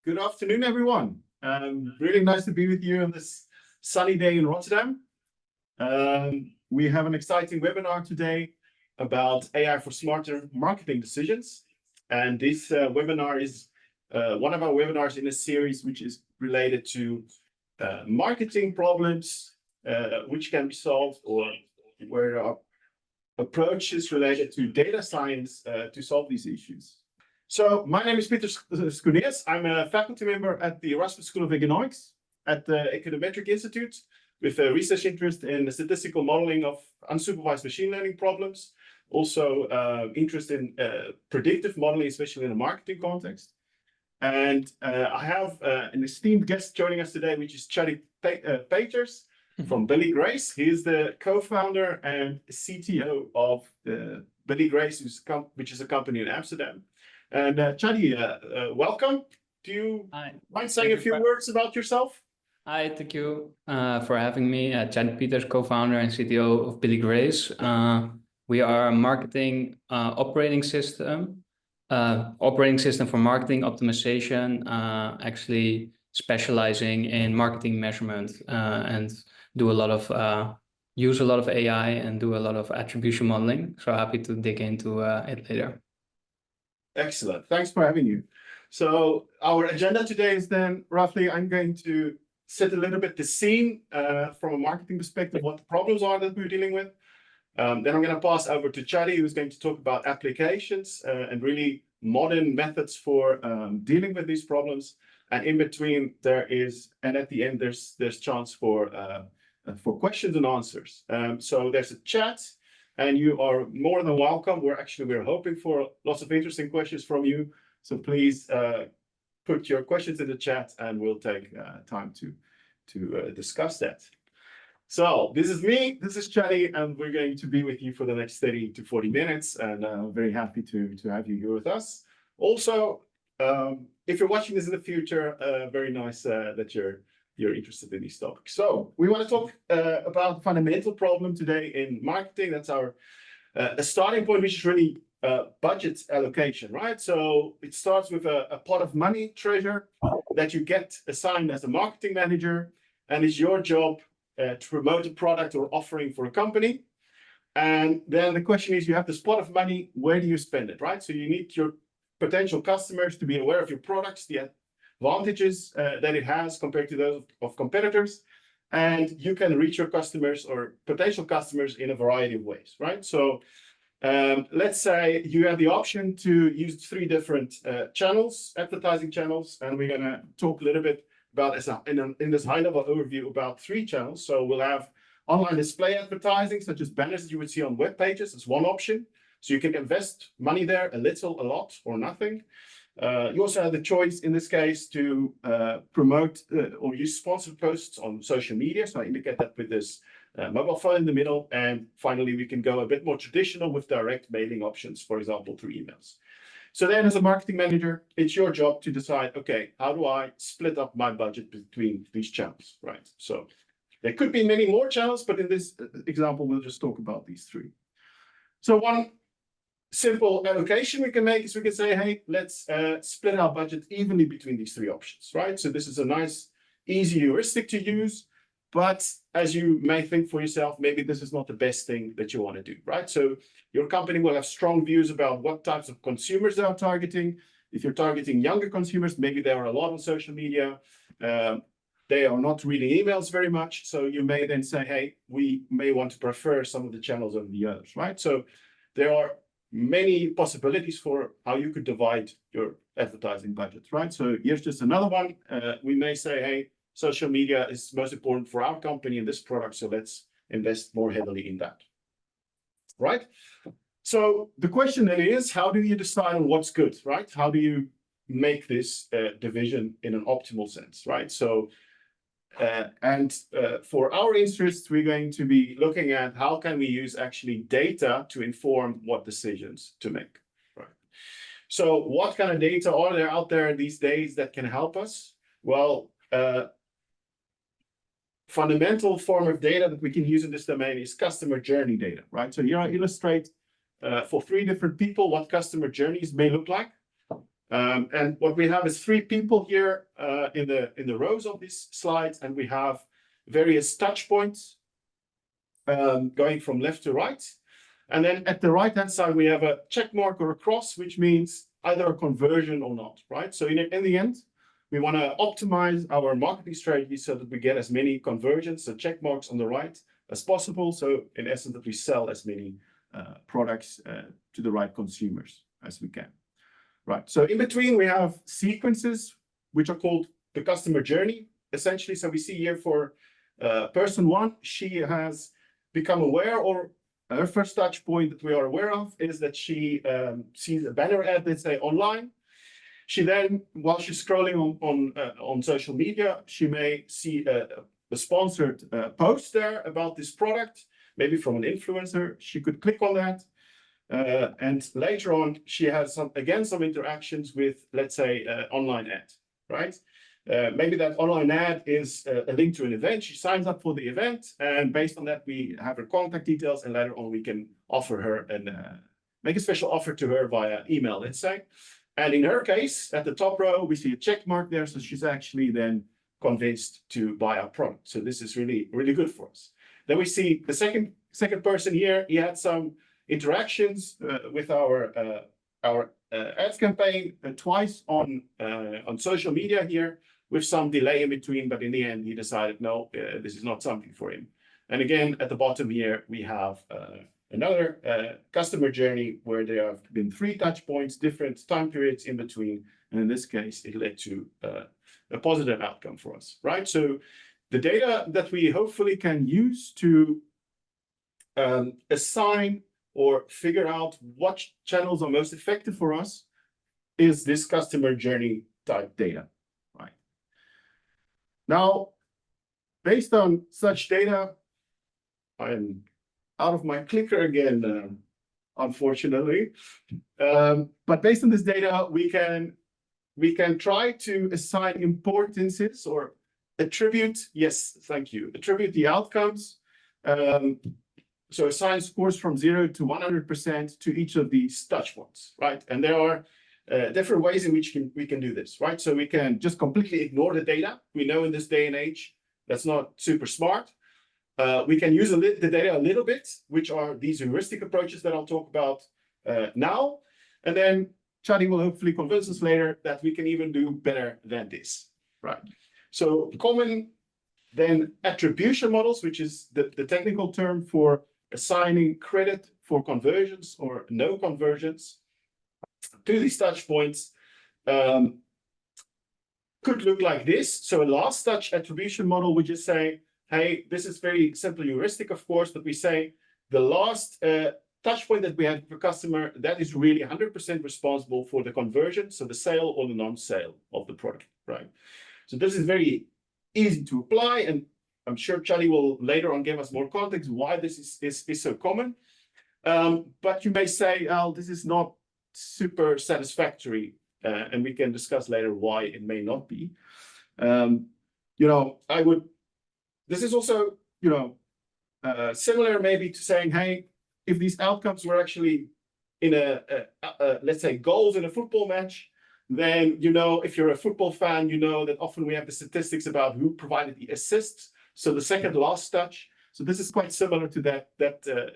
Good afternoon, everyone. Really nice to be with you on this sunny day in Rotterdam. We have an exciting webinar today about AI for smarter marketing decisions. And this webinar is one of our webinars in a series which is related to marketing problems which can be solved, or where our approach is related to data science to solve these issues. So my name is Pieter Schoonees. I'm a faculty member at the Erasmus School of Economics at the Econometric Institute, with a research interest in the statistical modeling of unsupervised machine learning problems. Also interest in predictive modeling, especially in a marketing context. And I have an esteemed guest joining us today, which is Tjadi Peeters from BillyGrace. He is the co-founder and CTO of BillyGrace, which is a company in Amsterdam. And Tjadi, welcome. Do you mind saying a few words about yourself? Hi, thank you for having me. Tjadi Peeters, co-founder and CTO of BillyGrace. We are a marketing operating system for marketing optimization, actually specializing in marketing measurement, and do a lot of use a lot of AI and do a lot of attribution modeling. So happy to dig into it later. Excellent. Thanks for having you. So our agenda today is then roughly, I'm going to set a little bit the scene from a marketing perspective, what the problems are that we're dealing with. Then I'm going to pass over to Tjadi, who's going to talk about applications and really modern methods for dealing with these problems. And in between at the end, there's chance for questions and answers. So there's a chat. And you are more than welcome. We're hoping for lots of interesting questions from you. So please put your questions in the chat, and we'll take time to discuss that. So this is me. This is Tjadi, and we're going to be with you for the next 30 to 40 minutes. And I'm very happy to have you here with us. Also, if you're watching this in the future, very nice that you're interested in these topics. So we want to talk about the fundamental problem today in marketing. That's our a starting point, which is really budget allocation, right? So it starts with a pot of money, treasure, that you get assigned as a marketing manager, and it's your job to promote a product or offering for a company. And then the question is, you have this pot of money, where do you spend it, right? So you need your potential customers to be aware of your products, the advantages that it has compared to those of competitors, and you can reach your customers or potential customers in a variety of ways, right? So let's say you have the option to use 3 different channels, advertising channels, and we're going to talk a little bit about in this high-level overview about 3 channels. So we'll have online display advertising, such as banners that you would see on web pages. It's one option. So you can invest money there, a little, a lot, or nothing. You also have the choice in this case to promote or use sponsored posts on social media. So I indicate that with this mobile phone in the middle. And finally, we can go a bit more traditional with direct mailing options, for example, through emails. So then as a marketing manager, it's your job to decide, okay, how do I split up my budget between these channels, right? So there could be many more channels, but in this example, we'll just talk about these 3. So one simple allocation we can make is we can say, hey, let's split our budget evenly between these 3 options, right? So this is a nice, easy heuristic to use. But as you may think for yourself, maybe this is not the best thing that you want to do, right? So your company will have strong views about what types of consumers they are targeting. If you're targeting younger consumers, maybe there are a lot on social media. They are not reading emails very much. So you may then say, hey, we may want to prefer some of the channels over the others, right? So there are many possibilities for how you could divide your advertising budget, right? So here's just another one. We may say, hey, social media is most important for our company and this product, so let's invest more heavily in that, right? So the question then is, how do you decide on what's good, right? How do you make this division in an optimal sense, right? So for our interests, we're going to be looking at how can we use actually data to inform what decisions to make, right? So what kind of data are there out there these days that can help us? Well, fundamental form of data that we can use in this domain is customer journey data, right? So here I illustrate for 3 different people what customer journeys may look like. And what we have is three people here in the rows of these slides, and we have various touch points going from left to right. And then at the right-hand side, we have a check mark or a cross, which means either a conversion or not, right? So in the end, we want to optimize our marketing strategy so that we get as many conversions, so check marks on the right as possible. So in essence, that we sell as many products to the right consumers as we can. Right. So in between, we have sequences, which are called the customer journey, essentially. So we see here for person one, she has become aware, or her first touch point that we are aware of is that she sees a banner ad, let's say online. She then, while she's scrolling on social media, she may see a sponsored post there about this product, maybe from an influencer. She could click on that. And later on, she has some interactions with, let's say, online ad, right? Maybe that online ad is a link to an event. She signs up for the event, and based on that, we have her contact details, and later on, we can offer her and make a special offer to her via email, let's say. And in her case, at the top row, we see a check mark there, so she's actually then convinced to buy our product. So this is really, really good for us. Then we see the second person here. He had some interactions with our ads campaign twice on social media here, with some delay in between, but in the end he decided no, this is not something for him. And again, at the bottom here we have another customer journey where there have been 3 touch points, different time periods in between, and in this case it led to a positive outcome for us, right? So the data that we hopefully can use to assign or figure out what channels are most effective for us is this customer journey type data, right? Now, based on such data, I'm out of my clicker again, unfortunately. But based on this data, we can try to assign importances or attribute, yes, thank you, attribute the outcomes. So assign scores from 0 to 100% to each of these touch points, right? And there are different ways in which we can do this, right? So we can just completely ignore the data. We know in this day and age, that's not super smart. We can use the data a little bit, which are these heuristic approaches that I'll talk about now. And then Tjadi will hopefully convince us later that we can even do better than this, right? So common then attribution models, which is the technical term for assigning credit for conversions or no conversions to these touch points, could look like this. So a last touch attribution model would just say, hey, this is very simple heuristic, of course, but we say the last touch point that we have for customer, that is really 100% responsible for the conversion, so the sale or the non-sale of the product, right? So this is very easy to apply, and I'm sure Tjadi will later on give us more context why this is so common. But you may say, oh, this is not super satisfactory, and we can discuss later why it may not be. This is also, similar maybe to saying, hey, if these outcomes were actually in let's say goals in a football match, then, if you're a football fan, that often we have the statistics about who provided the assists. So the second last touch. So this is quite similar to that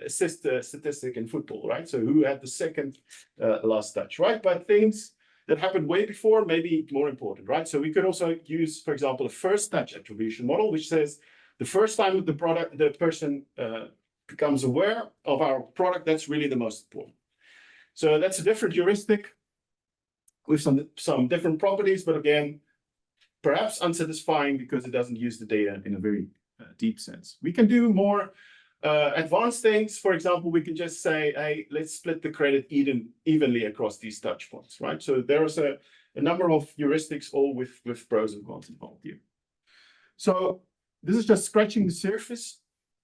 assist statistic in football, right? So who had the second last touch, right? But things that happened way before may be more important, right? So we could also use, for example, a first touch attribution model, which says the first time the person becomes aware of our product, that's really the most important. So that's a different heuristic with some different properties, but again, perhaps unsatisfying because it doesn't use the data in a very deep sense. We can do more advanced things. For example, we can just say, hey, let's split the credit evenly across these touch points, right? So there's a number of heuristics, all with pros and cons involved here. So this is just scratching the surface,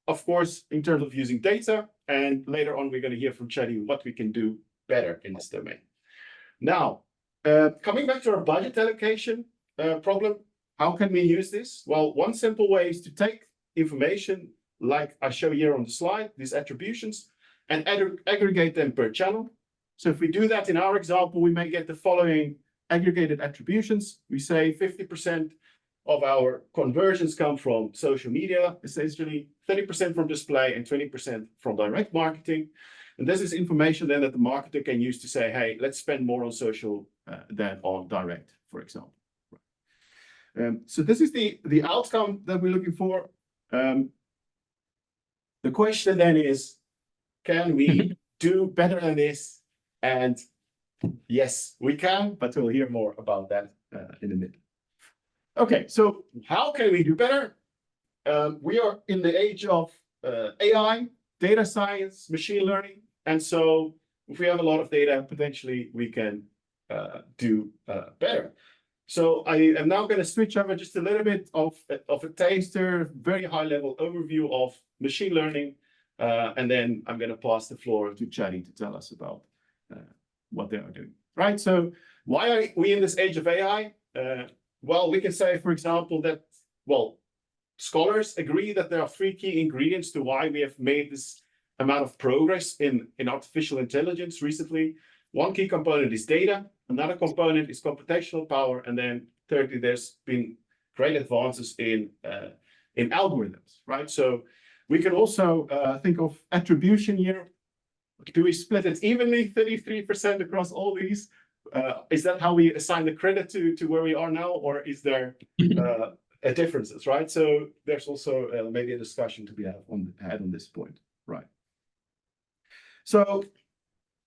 of course, in terms of using data. And later on, we're going to hear from Tjadi what we can do better in this domain. Now, coming back to our budget allocation problem, how can we use this? Well, one simple way is to take information like I show here on the slide, these attributions, and aggregate them per channel. So if we do that in our example, we may get the following aggregated attributions. We say 50% of our conversions come from social media, essentially 30% from display and 20% from direct marketing. And this is information then that the marketer can use to say, hey, let's spend more on social than on direct, for example. So this is the outcome that we're looking for. The question then is, can we do better than this? And yes, we can, but we'll hear more about that in a minute. Okay, so how can we do better? We are in the age of AI, data science, machine learning. And so if we have a lot of data, potentially we can do better. So I am now going to switch over just a little bit of a taster, very high level overview of machine learning. And then I'm going to pass the floor to Tjadi to tell us about what they are doing. Right, so why are we in this age of AI? Well, we can say, for example, that, well, scholars agree that there are three key ingredients to why we have made this amount of progress in artificial intelligence recently. One key component is data, another component is computational power, and then thirdly, there's been great advances in algorithms, right? So we can also think of attribution here. Do we split it evenly, 33% across all these? Is that how we assign the credit to where we are now, or is there differences, right? So there's also maybe a discussion to be had on this point, right? So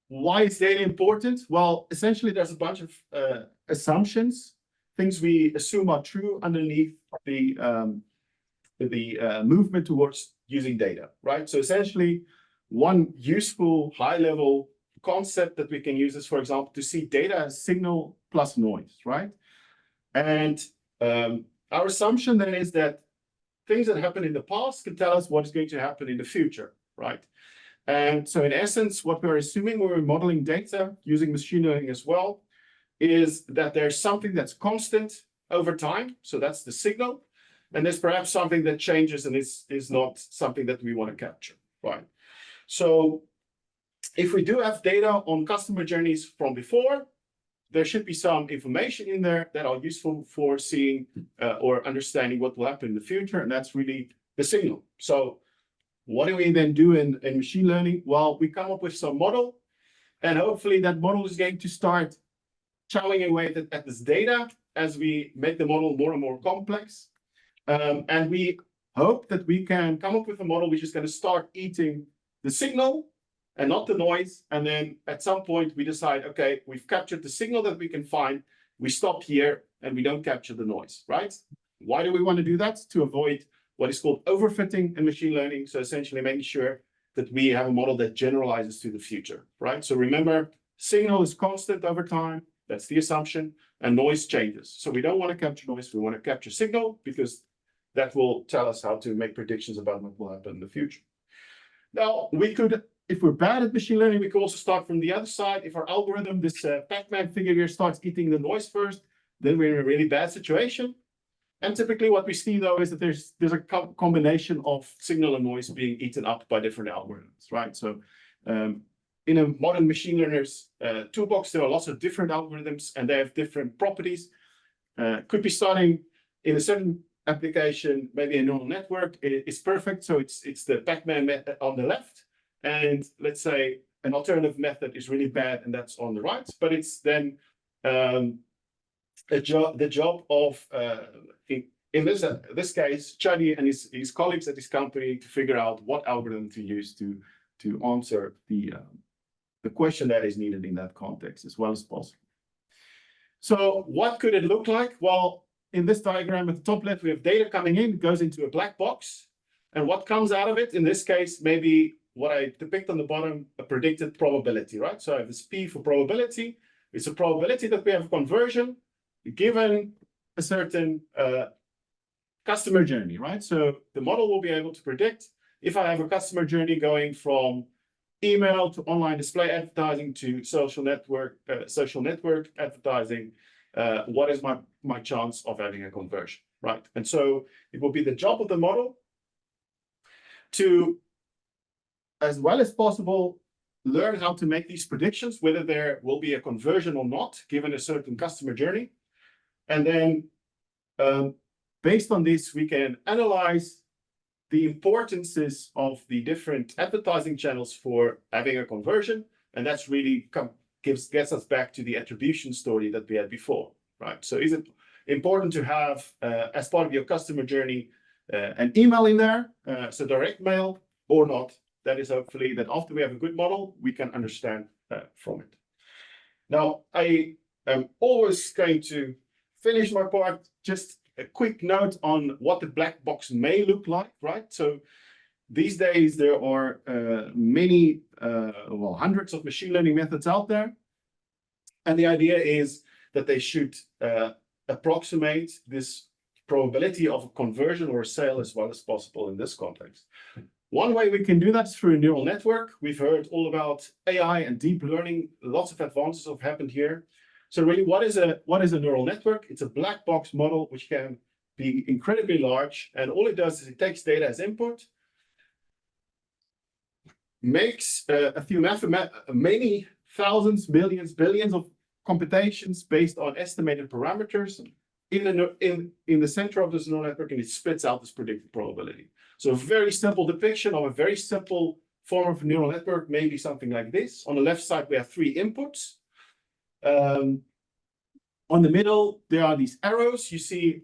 why is data important? Well, essentially, there's a bunch of assumptions, things we assume are true underneath the movement towards using data, right? So essentially, one useful high-level concept that we can use is, for example, to see data as signal plus noise, right? And our assumption then is that things that happened in the past can tell us what is going to happen in the future, right? And so in essence, what we're assuming when we're modeling data using machine learning as well is that there's something that's constant over time. So that's the signal. And there's perhaps something that changes and is not something that we want to capture, right? So if we do have data on customer journeys from before, there should be some information in there that are useful for seeing or understanding what will happen in the future. And that's really the signal. So what do we then do in machine learning? Well, we come up with some model, and hopefully that model is going to start chowing away at this data as we make the model more and more complex. And we hope that we can come up with a model which is going to start eating the signal and not the noise. And then at some point we decide, okay, we've captured the signal that we can find. We stop here and we don't capture the noise, right? Why do we want to do that? To avoid what is called overfitting in machine learning. So essentially making sure that we have a model that generalizes to the future, right? So remember, signal is constant over time. That's the assumption. And noise changes. So we don't want to capture noise. We want to capture signal because that will tell us how to make predictions about what will happen in the future. Now, we could, if we're bad at machine learning, we could also start from the other side. If our algorithm, this Pac-Man figure here, starts eating the noise first, then we're in a really bad situation. And typically what we see, though, is that there's a combination of signal and noise being eaten up by different algorithms, right? So in a modern machine learner's toolbox, there are lots of different algorithms, and they have different properties. Could be starting in a certain application, maybe a neural network is perfect. So it's the Pac-Man method on the left. And let's say an alternative method is really bad, and that's on the right. But it's then the job of, in this case, Tjadi and his colleagues at his company to figure out what algorithm to use to answer the question that is needed in that context as well as possible. So what could it look like? Well, in this diagram at the top left, we have data coming in, it goes into a black box. And what comes out of it, in this case, maybe what I depict on the bottom, a predicted probability, right? So I have this P for probability. It's a probability that we have a conversion given a certain customer journey, right? So the model will be able to predict if I have a customer journey going from email to online display advertising to social network advertising, what is my chance of having a conversion, right? And so it will be the job of the model to, as well as possible, learn how to make these predictions, whether there will be a conversion or not, given a certain customer journey. And then based on this, we can analyze the importances of the different advertising channels for having a conversion. And that's really gets us back to the attribution story that we had before, right? So is it important to have, as part of your customer journey, an email in there, so direct mail or not? That is hopefully that after we have a good model, we can understand from it. Now, I am always going to finish my part, just a quick note on what the black box may look like, right? So these days there are many, well, hundreds of machine learning methods out there. And the idea is that they should approximate this probability of a conversion or a sale as well as possible in this context. One way we can do that is through a neural network. We've heard all about AI and deep learning. Lots of advances have happened here. So really, what is a neural network? It's a black box model which can be incredibly large, and all it does is it takes data as input, makes many thousands, millions, billions of computations based on estimated parameters in the center of this neural network, and it spits out this predicted probability. So a very simple depiction of a very simple form of neural network may be something like this. On the left side, we have 3 inputs. On the middle, there are these arrows you see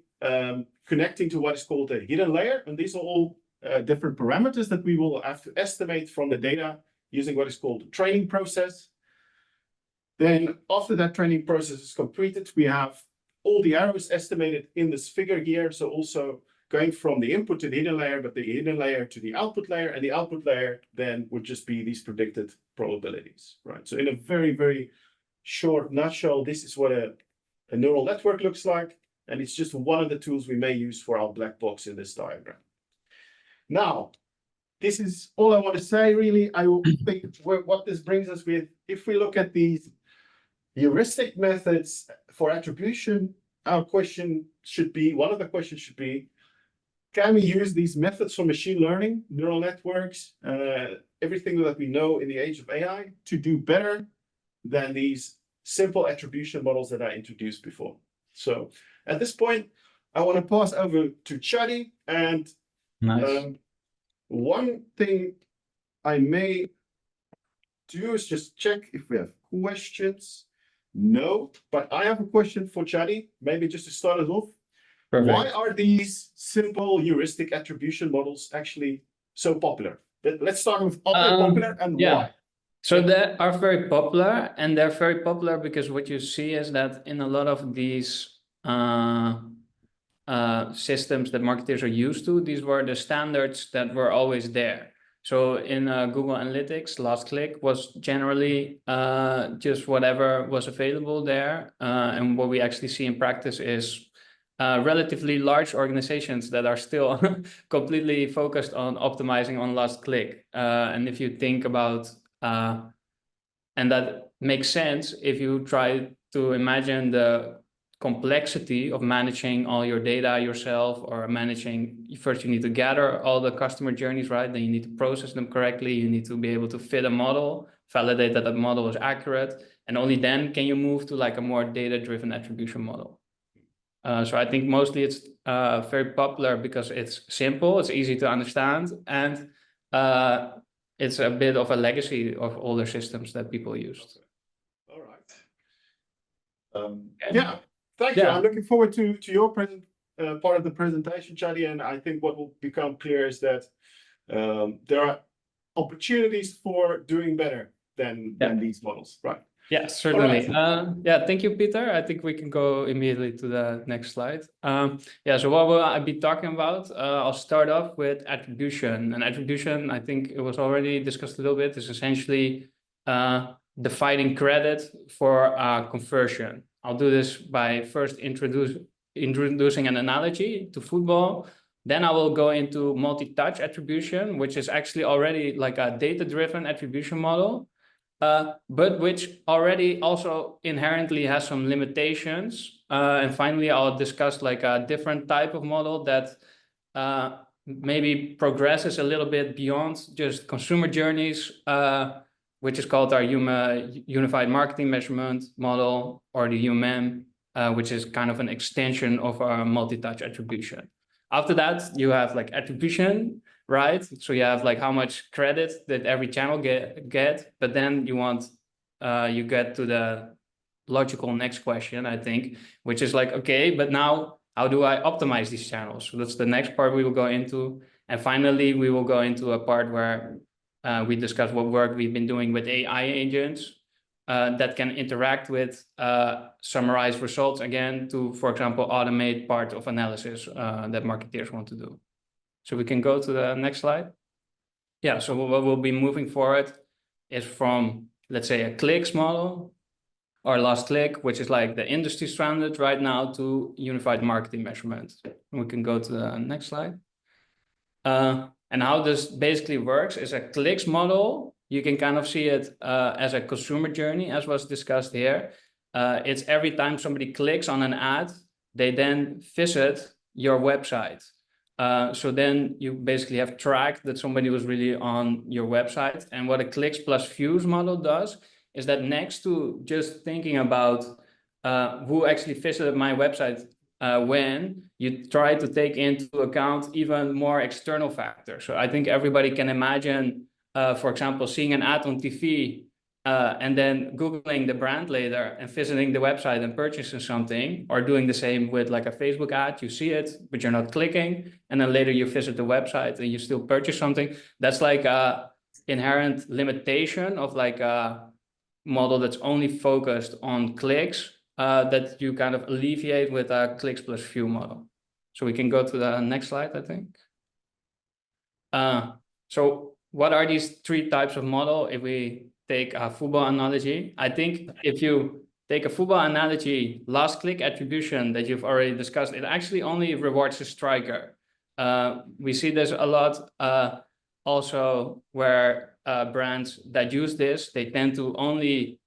connecting to what is called a hidden layer. And these are all different parameters that we will have to estimate from the data using what is called the training process. Then after that training process is completed, we have all the arrows estimated in this figure here. So also going from the input to the hidden layer, but the hidden layer to the output layer, and the output layer then would just be these predicted probabilities, right? So in a very, very short nutshell, this is what a neural network looks like, and it's just one of the tools we may use for our black box in this diagram. Now, this is all I want to say, really. I think what this brings us with, if we look at these heuristic methods for attribution, our question should be, one of the questions should be, can we use these methods for machine learning, neural networks, everything that we know in the age of AI to do better than these simple attribution models that I introduced before? So at this point, I want to pass over to Tjadi, and one thing I may do is just check if we have questions. No, but I have a question for Tjadi, maybe just to start us off. Perfect. Why are these simple heuristic attribution models actually so popular? Let's start with popular and why. So they are very popular, and they're very popular because what you see is that in a lot of these systems that marketers are used to, these were the standards that were always there. So in Google Analytics, last click was generally just whatever was available there. And what we actually see in practice is relatively large organizations that are still completely focused on optimizing on last click. And if you think about, and that makes sense if you try to imagine the complexity of managing all your data yourself, or managing, first you need to gather all the customer journeys, right? Then you need to process them correctly. You need to be able to fit a model, validate that that model is accurate. And only then can you move to like a more data-driven attribution model. So I think mostly it's very popular because it's simple, it's easy to understand, and it's a bit of a legacy of older systems that people used. All right. Yeah. Thank you. I'm looking forward to your part of the presentation, Tjadi, and I think what will become clear is that there are opportunities for doing better than these models, right? Yeah, certainly. Right. Thank you, Pieter. I think we can go immediately to the next slide. So what will I be talking about? I'll start off with attribution. And attribution, I think it was already discussed a little bit, is essentially defining credit for conversion. I'll do this by first introducing an analogy to football. Then I will go into multi-touch attribution, which is actually already like a data-driven attribution model, but which already also inherently has some limitations. And finally, I'll discuss like a different type of model that maybe progresses a little bit beyond just consumer journeys, which is called our Unified Marketing Measurement model, or the UMM, which is kind of an extension of our multi-touch attribution. After that, you have like attribution, right? So you have like how much credit did every channel get, but then you get to the logical next question, I think, which is like, okay, but now how do I optimize these channels? So that's the next part we will go into. And finally, we will go into a part where we discuss what work we've been doing with AI agents that can interact with summarized results again to, for example, automate part of analysis that marketeers want to do. So we can go to the next slide. Yeah, so what we'll be moving forward is from, let's say, a clicks model or last click, which is like the industry standard right now, to unified marketing measurement. We can go to the next slide. And how this basically works is a clicks model. You can kind of see it as a consumer journey, as was discussed here. It's every time somebody clicks on an ad, they then visit your website. So then you basically have tracked that somebody was really on your website. And what a clicks plus views model does is that next to just thinking about who actually visited my website when, you try to take into account even more external factors. So I think everybody can imagine, for example, seeing an ad on TV and then Googling the brand later and visiting the website and purchasing something, or doing the same with like a Facebook ad. You see it, but you're not clicking. And then later you visit the website and you still purchase something. That's like a inherent limitation of like a model that's only focused on clicks that you kind of alleviate with a clicks plus view model. So we can go to the next slide, I think. So what are these three types of model? If we take a football analogy, I think if you take a football analogy, last click attribution that you've already discussed, it actually only rewards the striker. We see this a lot also where brands that use this, they tend to only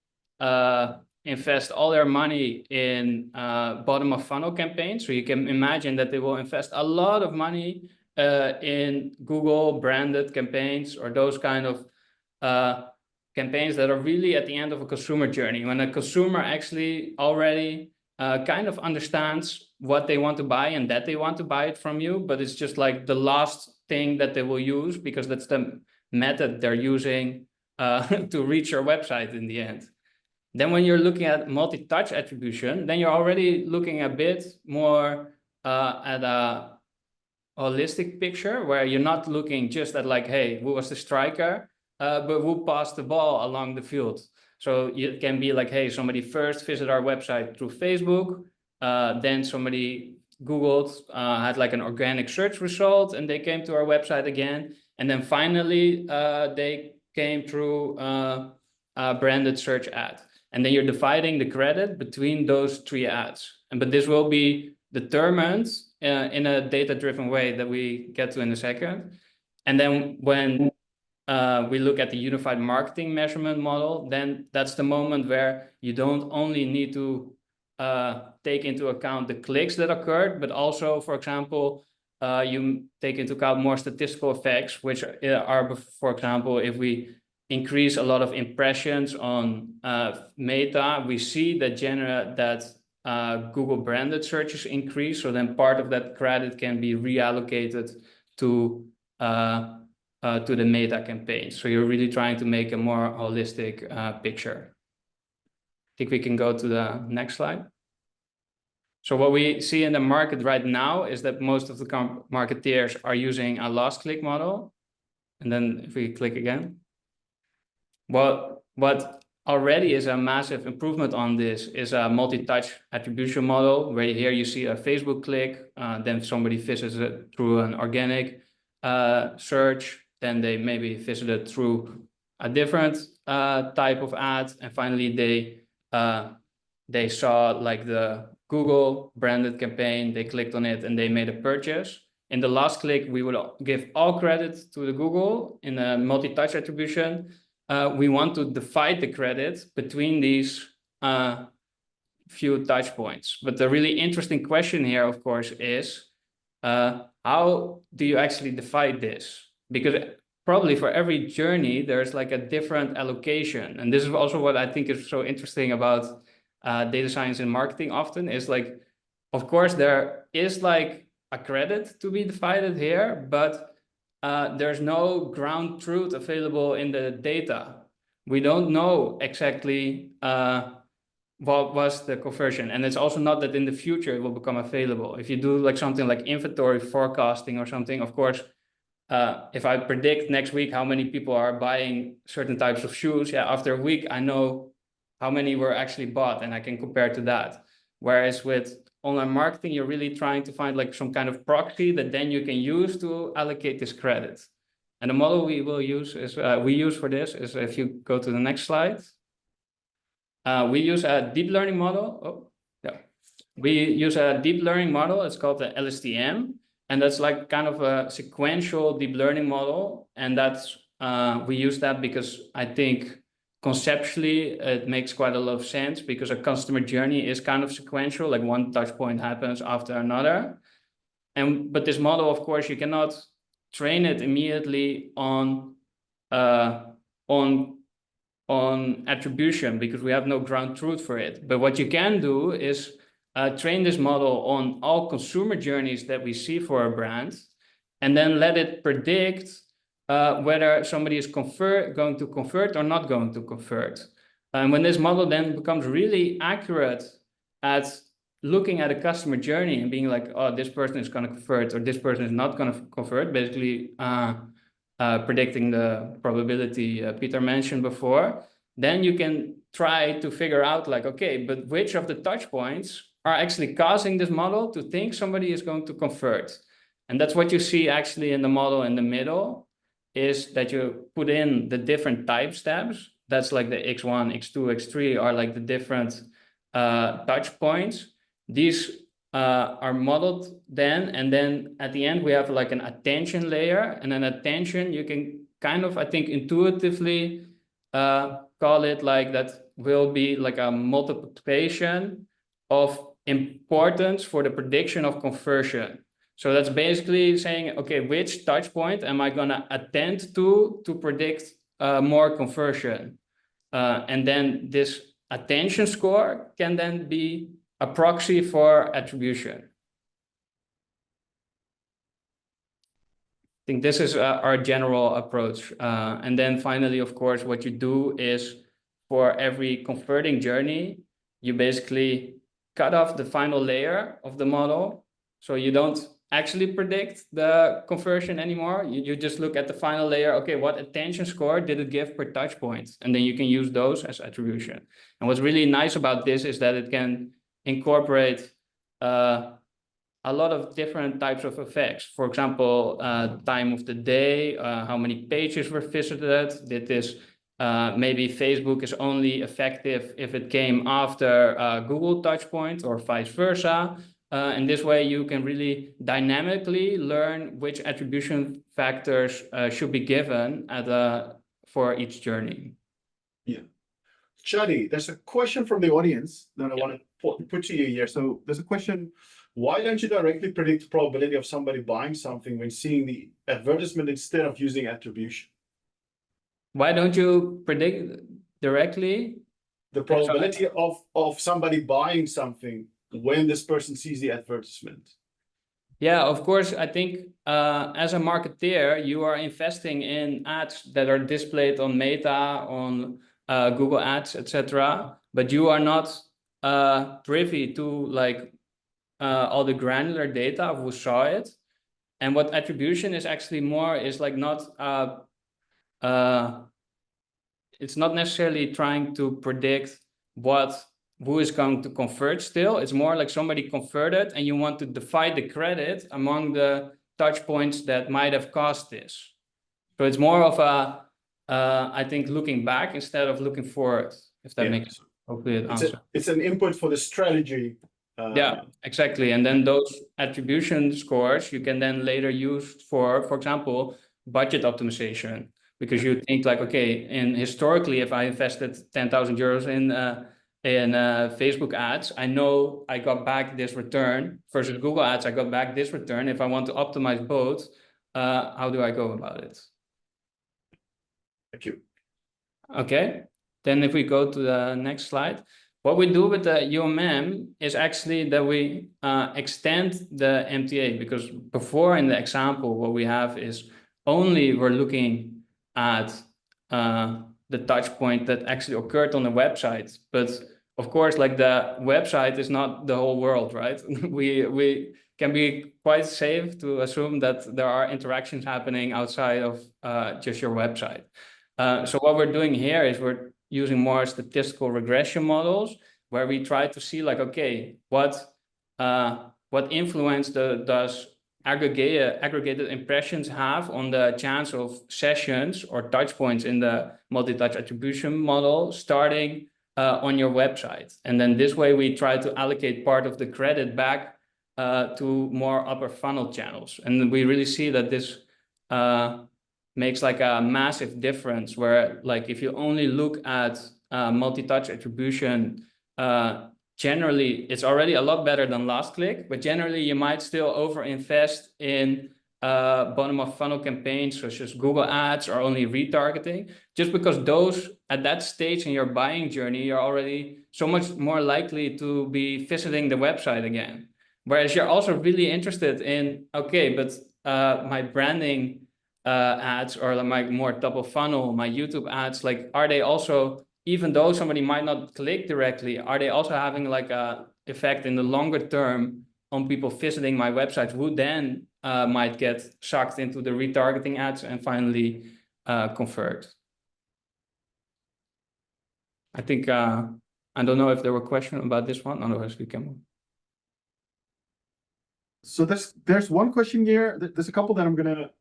invest all their money in bottom of funnel campaigns. So you can imagine that they will invest a lot of money in Google branded campaigns, or those kind of campaigns that are really at the end of a consumer journey, when a consumer actually already kind of understands what they want to buy and that they want to buy it from you, but it's just like the last thing that they will use because that's the method they're using to reach your website in the end. Then when you're looking at multi-touch attribution, then you're already looking a bit more at a holistic picture, where you're not looking just at like, hey, who was the striker, but who passed the ball along the field. So it can be like, hey, somebody first visited our website through Facebook, then somebody Googled, had like an organic search result, and they came to our website again. And then finally, they came through a branded search ad. And then you're dividing the credit between those three ads. But this will be determined in a data-driven way that we get to in a second. And then when we look at the unified marketing measurement model, then that's the moment where you don't only need to take into account the clicks that occurred, but also, for example, you take into account more statistical effects, which are, for example, if we increase a lot of impressions on Meta, we see that Google branded searches increase. So then part of that credit can be reallocated to the Meta campaign. So you're really trying to make a more holistic picture. I think we can go to the next slide. So what we see in the market right now is that most of the marketeers are using a last click model. And then if we click again, what already is a massive improvement on this is a multi-touch attribution model, where here you see a Facebook click, then somebody visits it through an organic search, then they maybe visited through a different type of ad, and finally they saw like the Google branded campaign, they clicked on it and they made a purchase. In the last click, we would give all credit to the Google. In a multi-touch attribution, we want to divide the credit between these few touch points. But the really interesting question here, of course, is how do you actually divide this? Because probably for every journey, there's like a different allocation. And this is also what I think is so interesting about data science and marketing often is like, of course, there is like a credit to be divided here, but there's no ground truth available in the data. We don't know exactly what was the conversion. And it's also not that in the future it will become available. If you do like something like inventory forecasting or something, of course, if I predict next week how many people are buying certain types of shoes, yeah, after a week, I know how many were actually bought and I can compare to that. Whereas with online marketing, you're really trying to find like some kind of proxy that then you can use to allocate this credit. And the model we will use is, we use for this is if you go to the next slide, we use a deep learning model. Oh, yeah. We use a deep learning model. It's called the LSTM. And that's like kind of a sequential deep learning model. And that's, we use that because I think conceptually it makes quite a lot of sense because a customer journey is kind of sequential, like one touch point happens after another. But this model, of course, you cannot train it immediately on attribution because we have no ground truth for it. But what you can do is train this model on all consumer journeys that we see for a brand, and then let it predict whether somebody is going to convert or not going to convert. And when this model then becomes really accurate at looking at a customer journey and being like, oh, this person is going to convert or this person is not going to convert, basically predicting the probability Pieter mentioned before, then you can try to figure out like, okay, but which of the touch points are actually causing this model to think somebody is going to convert? And that's what you see actually in the model in the middle, is that you put in the different type steps. That's like the X1, X2, X3 are like the different touch points. These are modeled then, and then at the end we have like an attention layer, and an attention you can kind of, I think, intuitively call it like that will be like a multiplication of importance for the prediction of conversion. So that's basically saying, okay, which touch point am I going to attend to predict more conversion? And then this attention score can then be a proxy for attribution. I think this is our general approach. And then finally, of course, what you do is for every converting journey, you basically cut off the final layer of the model. So you don't actually predict the conversion anymore. You just look at the final layer. Okay, what attention score did it give per touch point? And then you can use those as attribution. And what's really nice about this is that it can incorporate a lot of different types of effects. For example, time of the day, how many pages were visited. Did this, maybe Facebook is only effective if it came after Google touchpoint or vice versa. In this way, you can really dynamically learn which attribution factors should be given for each journey. Yeah. Tjadi, there's a question from the audience that I want to put to you here. So there's a question, why don't you directly predict the probability of somebody buying something when seeing the advertisement instead of using attribution? Why don't you predict directly the probability of somebody buying something when this person sees the advertisement? Yeah, of course, I think as a marketeer, you are investing in ads that are displayed on Meta, on Google Ads, etc. But you are not privy to like all the granular data of who saw it. And what attribution is actually more is like not it's not necessarily trying to predict who is going to convert still. It's more like somebody converted and you want to divide the credit among the touch points that might have caused this. So it's more of a, I think, looking back instead of looking forward, if that makes hopefully an answer. It's an input for the strategy. Yeah, exactly. And then those attribution scores you can then later use for example, budget optimization. Because you think like, okay, and historically, if I invested 10,000 euros in Facebook ads, I know I got back this return versus Google ads, I got back this return. If I want to optimize both, how do I go about it? Thank you. Okay, then if we go to the next slide, what we do with the UMM is actually that we extend the MTA, because before in the example, what we have is only we're looking at the touch point that actually occurred on the website. But of course, like the website is not the whole world, right? we can be quite safe to assume that there are interactions happening outside of just your website. So what we're doing here is we're using more statistical regression models where we try to see like, okay, what influence does aggregated impressions have on the chance of sessions or touch points in the multi-touch attribution model starting on your website. And then this way we try to allocate part of the credit back to more upper funnel channels. And we really see that this makes like a massive difference where like if you only look at multi-touch attribution, generally it's already a lot better than last click, but generally you might still overinvest in bottom of funnel campaigns such as Google Ads or only retargeting, just because those at that stage in your buying journey, you're already so much more likely to be visiting the website again. Whereas you're also really interested in, okay, but my branding ads or my more top of funnel, my YouTube ads, like, are they also, even though somebody might not click directly, are they also having like a effect in the longer term on people visiting my websites who then might get sucked into the retargeting ads and finally convert? I think, I don't know if there were questions about this one, otherwise we can move. So there's one question here. There's a couple that I'm gonna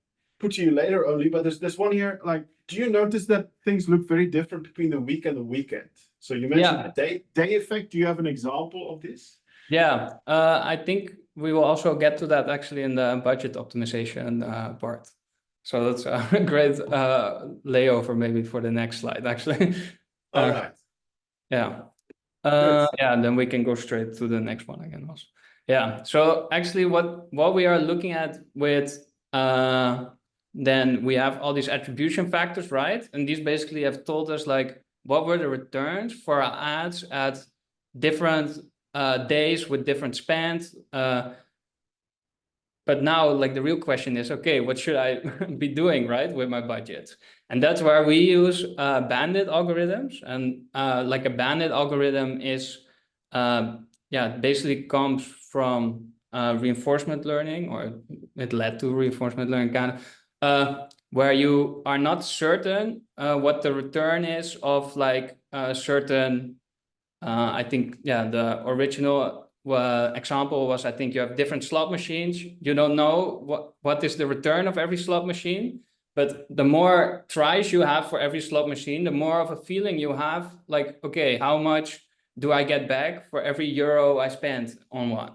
put to you later only, but there's one here. Like, do you notice that things look very different between the week and the weekend? So you mentioned the day effect. Do you have an example of this? Yeah, I think we will also get to that actually in the budget optimization part. So that's a great layover maybe for the next slide, actually. All right. Yeah. Yeah, and then we can go straight to the next one again also. Yeah, so actually what we are looking at with then we have all these attribution factors, right? And these basically have told us like what were the returns for our ads at different days with different spend. But now like the real question is, okay, what should I be doing, right, with my budget? And that's where we use bandit algorithms. And like a bandit algorithm is, basically comes from reinforcement learning, or it led to reinforcement learning kind of, where you are not certain what the return is of like a certain, I think, the original example was, I think you have different slot machines. You don't know what is the return of every slot machine, but the more tries you have for every slot machine, the more of a feeling you have like, okay, how much do I get back for every euro I spend on one?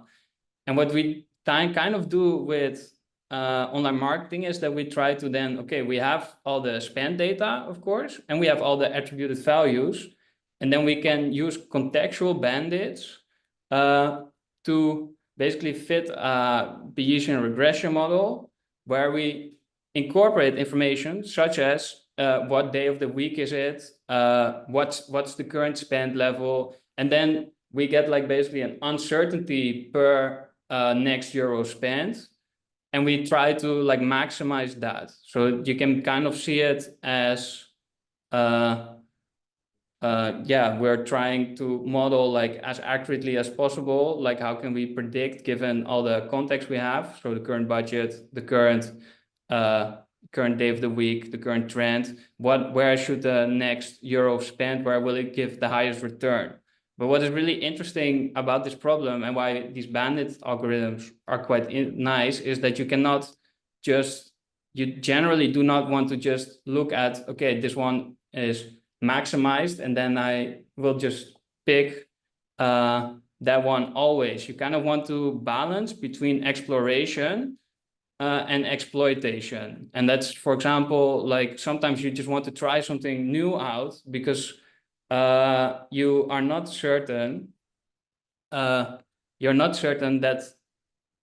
And what we kind of do with online marketing is that we try to then, okay, we have all the spend data, of course, and we have all the attributed values, and then we can use contextual bandits to basically fit a Bayesian regression model where we incorporate information such as what day of the week is it, what's the current spend level, and then we get like basically an uncertainty per next euro spent, and we try to like maximize that. So you can kind of see it as we're trying to model like as accurately as possible, like how can we predict given all the context we have, so the current budget, the current day of the week, the current trend, where should the next euro spend, where will it give the highest return? But what is really interesting about this problem and why these bandit algorithms are quite nice is that you generally do not want to just look at, okay, this one is maximized and then I will just pick that one always. You kind of want to balance between exploration and exploitation. And that's, for example, like sometimes you just want to try something new out because you are not certain, you're not certain that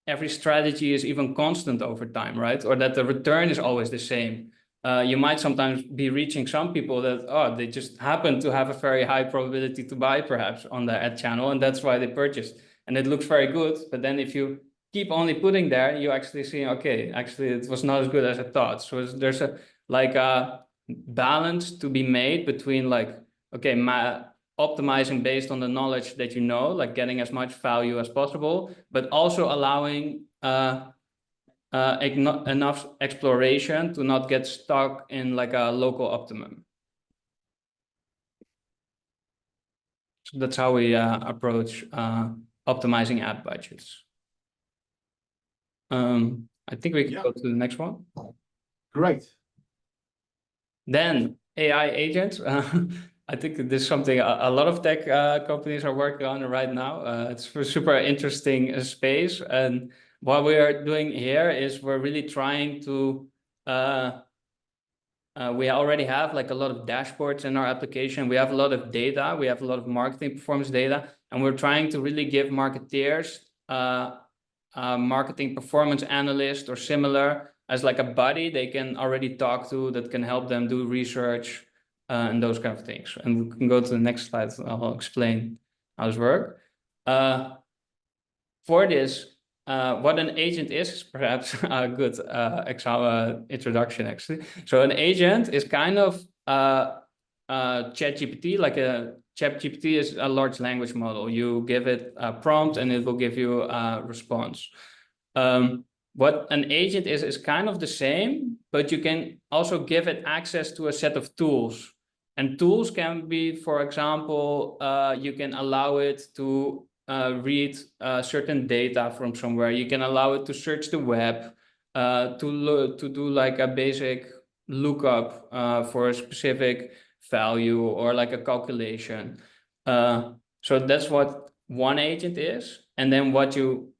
every strategy is even constant over time, right? Or that the return is always the same. you might sometimes be reaching some people that, oh, they just happen to have a very high probability to buy perhaps on the ad channel, and that's why they purchased. And it looks very good, but then if you keep only putting there, you actually see, okay, actually it was not as good as I thought. So there's a balance to be made between like, okay, optimizing based on the knowledge that you know, like getting as much value as possible, but also allowing enough exploration to not get stuck in like a local optimum. So that's how we approach optimizing ad budgets. I think we can go to the next one. Great. Then AI agents. I think this is something a lot of tech companies are working on right now. It's a super interesting space. And what we are doing here is we're really trying to, we already have like a lot of dashboards in our application. We have a lot of data. We have a lot of marketing performance data. And we're trying to really give marketeers, marketing performance analyst or similar as like a buddy they can already talk to that can help them do research and those kind of things. And we can go to the next slide. I'll explain how this works. For this, what an agent is perhaps a good introduction, actually. So an agent is kind of ChatGPT, like a ChatGPT is a large language model. You give it a prompt and it will give you a response. What an agent is kind of the same, but you can also give it access to a set of tools. And tools can be, for example, you can allow it to read certain data from somewhere. You can allow it to search the web, to do like a basic lookup for a specific value or like a calculation. So that's what one agent is. And then what you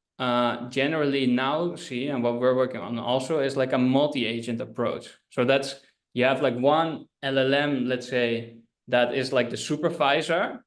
generally now see, and what we're working on also, is like a multi-agent approach. So that's, you have like one LLM, let's say, that is like the supervisor.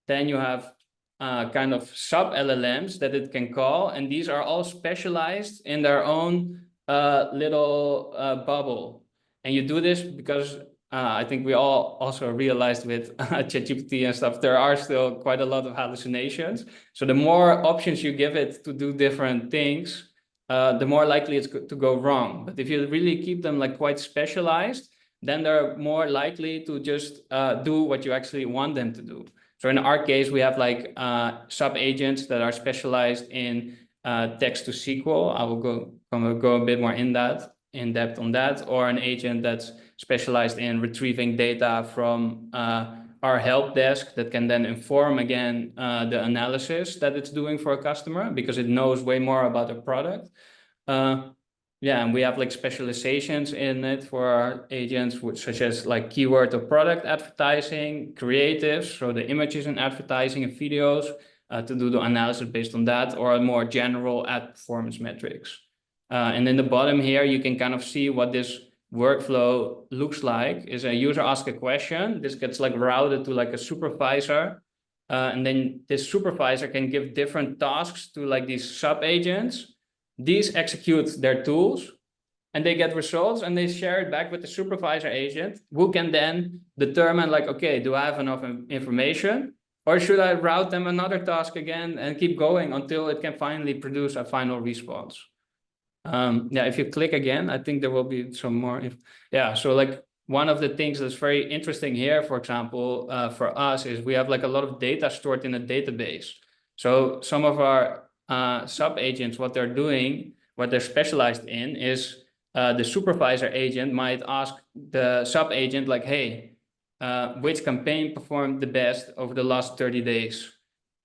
Then you have kind of sub LLMs that it can call, and these are all specialized in their own little bubble. And you do this because I think we all also realized with ChatGPT and stuff, there are still quite a lot of hallucinations. So the more options you give it to do different things, the more likely it's to go wrong. But if you really keep them like quite specialized, then they're more likely to just do what you actually want them to do. So in our case, we have like sub-agents that are specialized in text to SQL. I will go a bit more in depth on that, or an agent that's specialized in retrieving data from our help desk that can then inform again the analysis that it's doing for a customer because it knows way more about the product. Yeah, and we have like specializations in it for our agents, such as like keyword or product advertising, creatives, so the images in advertising and videos, to do the analysis based on that, or more general ad performance metrics. And in the bottom here, you can kind of see what this workflow looks like. Is a user asks a question, this gets like routed to like a supervisor, and then this supervisor can give different tasks to like these sub-agents. These execute their tools and they get results and they share it back with the supervisor agent, who can then determine like, okay, do I have enough information, or should I route them another task again and keep going until it can finally produce a final response? Yeah, if you click again, I think there will be some more. Yeah, so like one of the things that's very interesting here, for example, for us, is we have like a lot of data stored in a database. So some of our sub-agents, what they're doing, what they're specialized in, is the supervisor agent might ask the sub-agent like, hey, which campaign performed the best over the last 30 days?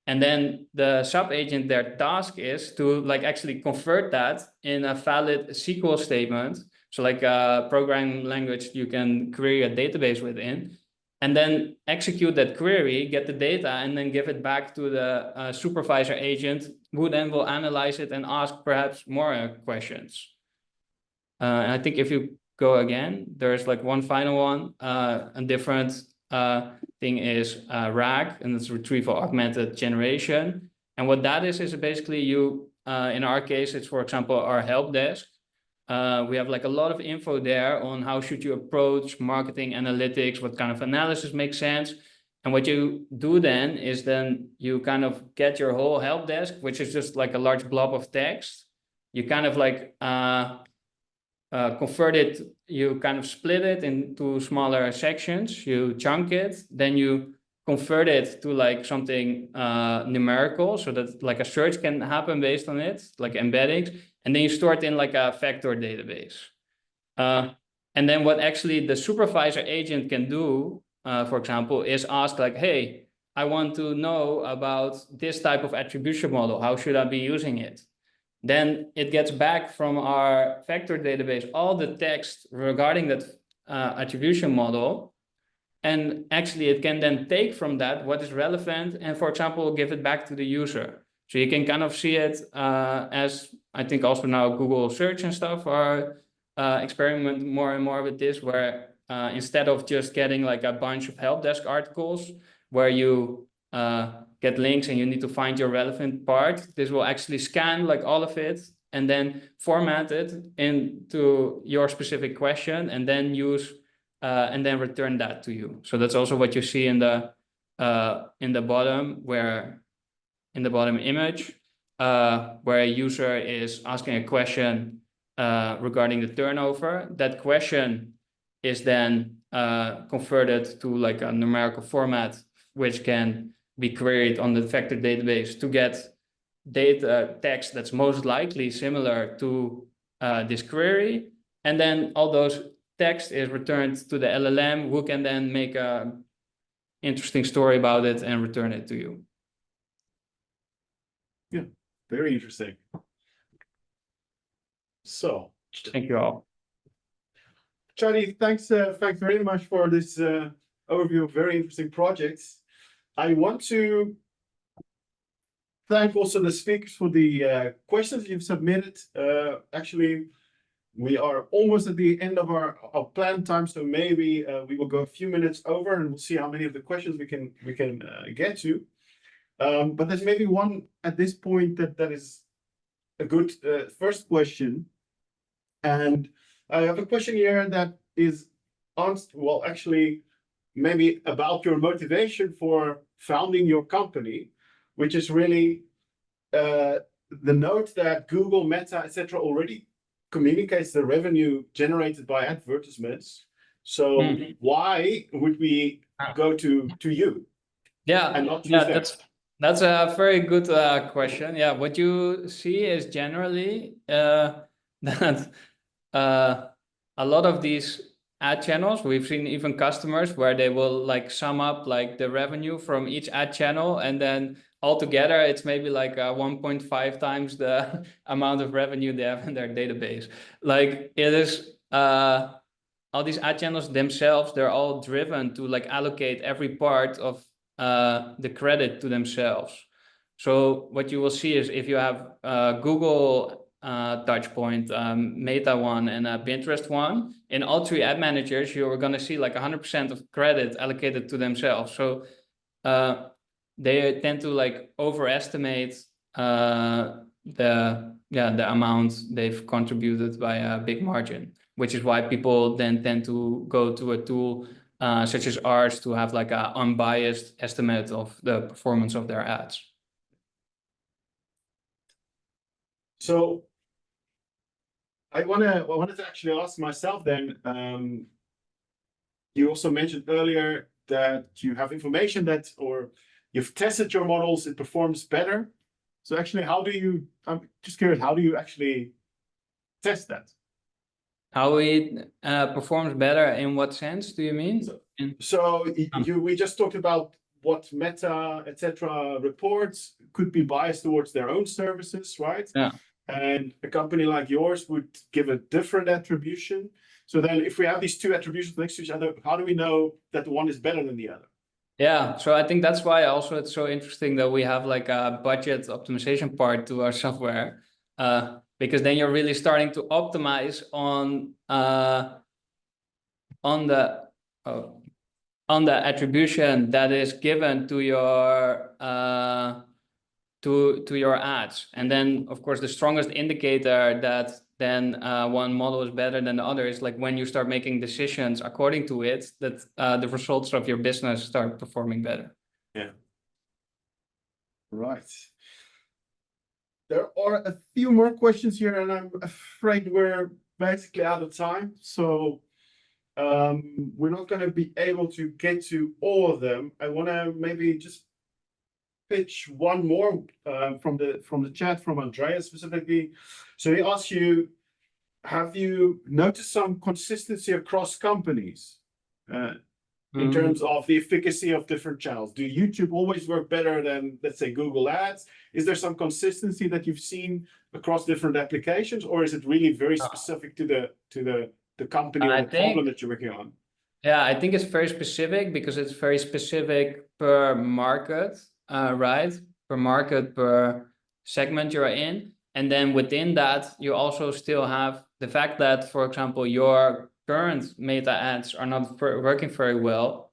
And then the sub-agent, their task is to like actually convert that in a valid SQL statement. So like a programming language you can query a database within, and then execute that query, get the data, and then give it back to the supervisor agent, who then will analyze it and ask perhaps more questions. And I think if you go again, there's like one final one, a different thing is RAG, and it's retrieval augmented generation. And what that is basically you, in our case, it's, for example, our help desk. we have like a lot of info there on how should you approach marketing analytics, what kind of analysis makes sense. And what you do then is then you kind of get your whole help desk, which is just like a large blob of text. You kind of like convert it, you kind of split it into smaller sections, you chunk it, then you convert it to like something numerical so that like a search can happen based on it, like embeddings, and then you store it in like a vector database. And then what actually the supervisor agent can do, for example, is ask like, hey, I want to know about this type of attribution model. How should I be using it? Then it gets back from our vector database all the text regarding that attribution model. And actually, it can then take from that what is relevant and, for example, give it back to the user. So you can kind of see it as I think also now Google search and stuff are experiment more and more with this, where instead of just getting like a bunch of help desk articles where you get links and you need to find your relevant part, this will actually scan like all of it and then format it into your specific question and then use and then return that to you. So that's also what you see in the bottom, where in the bottom image, where a user is asking a question regarding the turnover. That question is then converted to like a numerical format, which can be queried on the vector database to get data text that's most likely similar to this query. And then all those text is returned to the LLM, who can then make a interesting story about it and return it to you. Yeah, very interesting. So, thank you all. Tjadi, thanks very much for this overview of very interesting projects. I want to thank also the speakers for the questions you've submitted. Actually, we are almost at the end of our planned time, so maybe we will go a few minutes over and we'll see how many of the questions we can get to. But there's maybe one at this point that is a good first question. And I have a question here that is asked, well, actually, maybe about your motivation for founding your company, which is really the note that Google, Meta, etc. already communicates the revenue generated by advertisements. So why would we go to you? Yeah, and not use them? That's a very good question. Yeah, what you see is generally that a lot of these ad channels, we've seen even customers where they will like sum up like the revenue from each ad channel, and then altogether it's maybe like 1.5 times the amount of revenue they have in their database. Like it is all these ad channels themselves, they're all driven to like allocate every part of the credit to themselves. So what you will see is if you have Google touchpoint, Meta one, and a Pinterest one, in all three ad managers, you're going to see like 100% of credit allocated to themselves. So they tend to like overestimate the amount they've contributed by a big margin, which is why people then tend to go to a tool such as ours to have like an unbiased estimate of the performance of their ads. So I wanted to actually ask myself then, you also mentioned earlier that you have information that, or you've tested your models, it performs better. So actually, I'm just curious, how do you actually test that? How it performs better in what sense do you mean? We just talked about what Meta, etc. reports could be biased towards their own services, right? Yeah. And a company like yours would give a different attribution. So then if we have these two attributions next to each other, how do we know that one is better than the other? Yeah, so I think that's why also it's so interesting that we have like a budget optimization part to our software, because then you're really starting to optimize on the attribution that is given to your to your ads. And then, of course, the strongest indicator that then one model is better than the other is like when you start making decisions according to it, that the results of your business start performing better. Yeah. Right. There are a few more questions here, and I'm afraid we're basically out of time. So we're not going to be able to get to all of them. I want to maybe just pitch one more from the chat from Andrea specifically. So he asks you, have you noticed some consistency across companies in terms of the efficacy of different channels? Do YouTube always work better than, let's say, Google Ads? Is there some consistency that you've seen across different applications, or is it really very specific to the company or the problem that you're working on? Yeah, I think it's very specific because it's very specific per market, right? Per market, per segment you're in. And then within that, you also still have the fact that, for example, your current Meta ads are not working very well.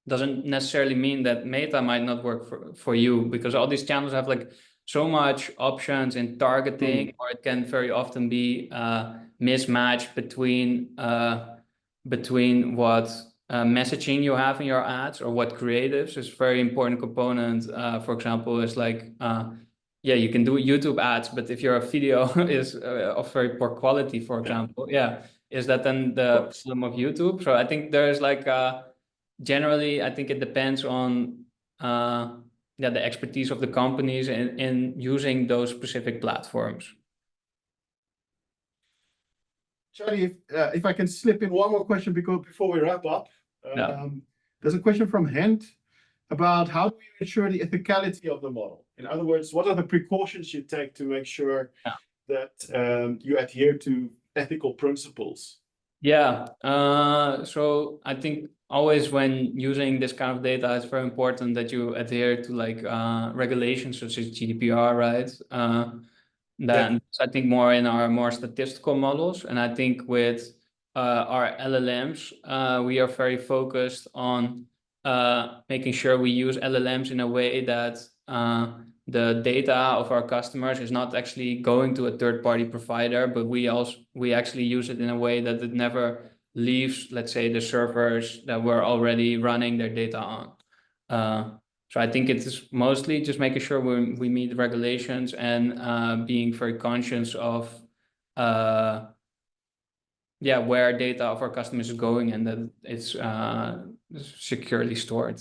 Doesn't necessarily mean that Meta might not work for you, because all these channels have like so much options in targeting, or it can very often be mismatch between what messaging you have in your ads or what creatives is very important component. For example, is like, yeah, you can do YouTube ads, but if your video is of very poor quality, for example, is that then the problem of YouTube? So I think there's like, generally, I think it depends on the expertise of the companies in using those specific platforms. Tjadi, if I can slip in one more question before we wrap up. There's a question from Hent about how do we ensure the ethicality of the model? In other words, what are the precautions you take to make sure that you adhere to ethical principles? Yeah, so I think always when using this kind of data, it's very important that you adhere to like regulations such as GDPR, right? Then I think more in our more statistical models, and I think with our LLMs, we are very focused on making sure we use LLMs in a way that the data of our customers is not actually going to a third-party provider, but we actually use it in a way that it never leaves, let's say, the servers that we're already running their data on. So I think it's mostly just making sure we meet the regulations and being very conscious of where data of our customers is going and that it's securely stored.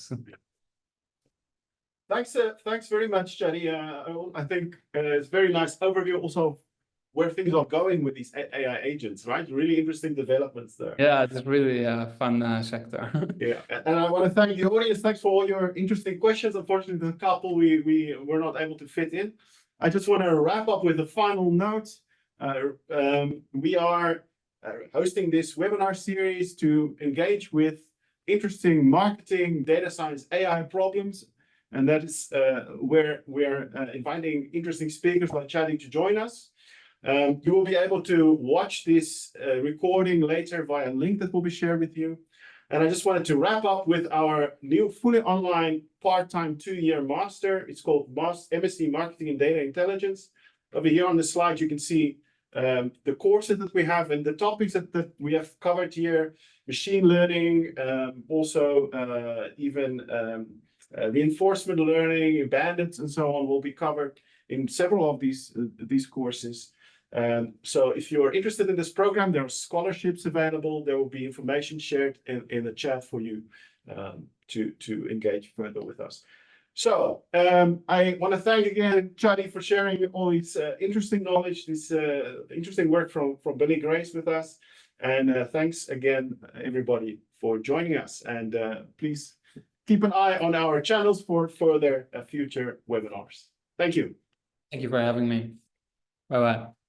Thanks very much, Tjadi. I think it's a very nice overview also of where things are going with these AI agents, right? Really interesting developments there. Yeah, it's really a fun sector. Yeah, and I want to thank the audience. Thanks for all your interesting questions. Unfortunately, the couple we were not able to fit in. I just want to wrap up with a final note. We are hosting this webinar series to engage with interesting marketing, data science, AI problems. And that is where we're inviting interesting speakers like Tjadi to join us. You will be able to watch this recording later via a link that will be shared with you. And I just wanted to wrap up with our new fully online part-time 2-year master. It's called MSc Marketing and Data Intelligence. Over here on the slide, you can see the courses that we have and the topics that we have covered here: machine learning, also even reinforcement learning, bandits, and so on will be covered in several of these courses. So if you're interested in this program, there are scholarships available. There will be information shared in the chat for you to engage further with us. So I want to thank again Tjadi for sharing all this interesting knowledge, this interesting work from BillyGrace with us. And thanks again, everybody, for joining us. And please keep an eye on our channels for further future webinars. Thank you. Thank you for having me. Bye-bye.